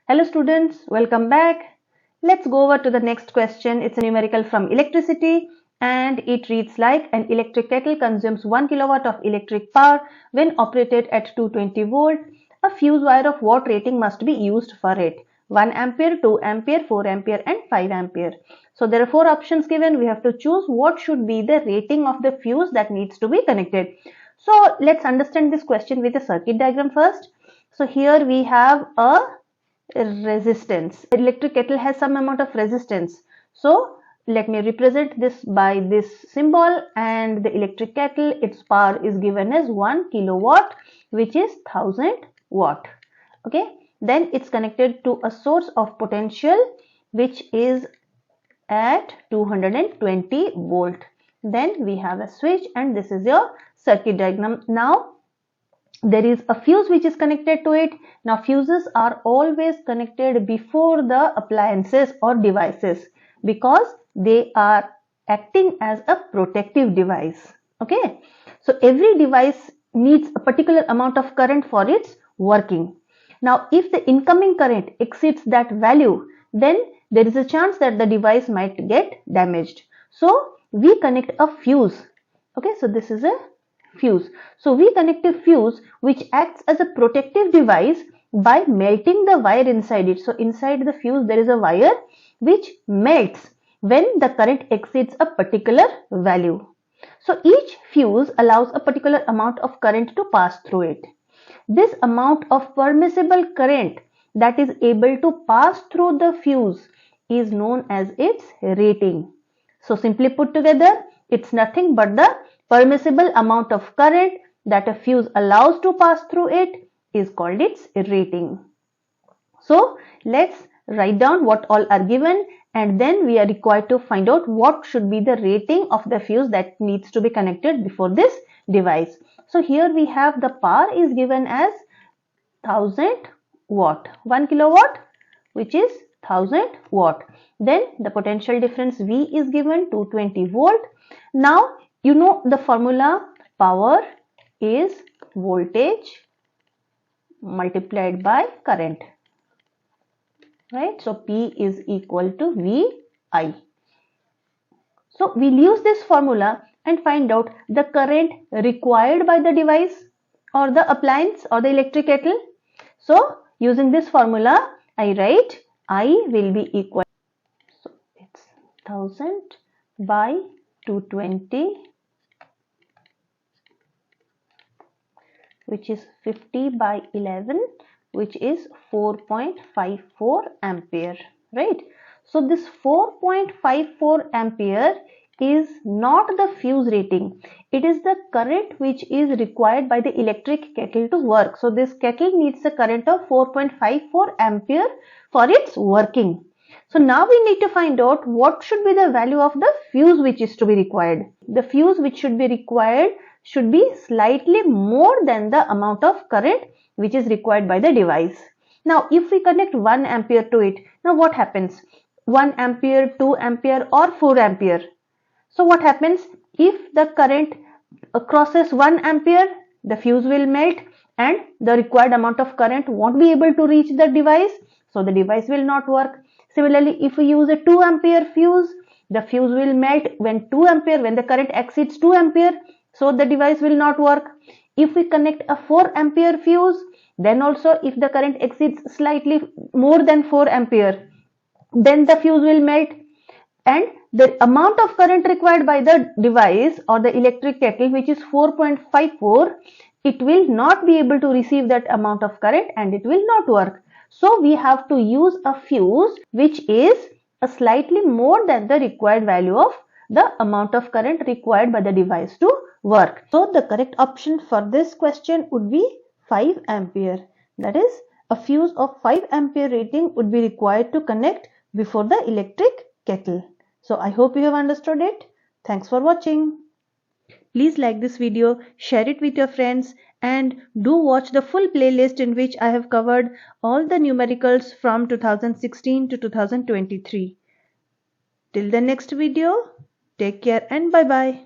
Hello students, welcome back. Let's go over to the next question. It's a numerical from electricity and it reads like an electric kettle consumes 1 kilowatt of electric power when operated at 220 volt. A fuse wire of what rating must be used for it? 1 ampere, 2 ampere, 4 ampere and 5 ampere. So there are 4 options given. We have to choose what should be the rating of the fuse that needs to be connected. So let's understand this question with a circuit diagram first. So here we have a resistance. The electric kettle has some amount of resistance. So let me represent this by this symbol, and the electric kettle, its power is given as 1 kilowatt, which is 1000 watt. Okay, then it's connected to a source of potential which is at 220 volt. Then we have a switch, and this is your circuit diagram. Now there is a fuse which is connected to it. Now fuses are always connected before the appliances or devices because they are acting as a protective device. Okay, so every device needs a particular amount of current for its working. Now if the incoming current exceeds that value, then there is a chance that the device might get damaged. So we connect a fuse. Okay, so this is a fuse. So we connect a fuse which acts as a protective device by melting the wire inside it. So inside the fuse there is a wire which melts when the current exceeds a particular value. So each fuse allows a particular amount of current to pass through it. This amount of permissible current that is able to pass through the fuse is known as its rating. So simply put together, it's nothing but the permissible amount of current that a fuse allows to pass through it is called its rating. So let's write down what all are given, and then we are required to find out what should be the rating of the fuse that needs to be connected before this device. So here we have the power is given as 1000 watt, 1 kilowatt, which is 1000 watt. Then the potential difference V is given 220 volt. Now you know the formula, power is voltage multiplied by current, right? So P is equal to VI. So we'll use this formula and find out the current required by the device or the appliance or the electric kettle. So using this formula, I write I will be equal, so it's 1000 by 220, which is 50 by 11, which is 4.54 ampere, right? So this 4.54 ampere is not the fuse rating. It is the current which is required by the electric kettle to work. So this kettle needs a current of 4.54 ampere for its working. So now we need to find out what should be the value of the fuse which is to be required. The fuse which should be required should be slightly more than the amount of current which is required by the device. Now if we connect 1 ampere to it, now what happens? 1 ampere, 2 ampere or 4 ampere. So what happens? If the current crosses 1 ampere, the fuse will melt and the required amount of current won't be able to reach the device. So the device will not work. Similarly, if we use a 2 ampere fuse, the fuse will melt when the current exceeds 2 ampere. So the device will not work. If we connect a 4 ampere fuse, then also if the current exceeds slightly more than 4 ampere, then the fuse will melt, and the amount of current required by the device or the electric kettle, which is 4.54, it will not be able to receive that amount of current and it will not work. So we have to use a fuse which is a slightly more than the required value of the amount of current required by the device to work. So the correct option for this question would be 5 ampere. That is, a fuse of 5 ampere rating would be required to connect before the electric kettle. So I hope you have understood it. Thanks for watching. Please like this video, share it with your friends, and do watch the full playlist in which I have covered all the numericals from 2016 to 2023. Till the next video, take care and bye-bye.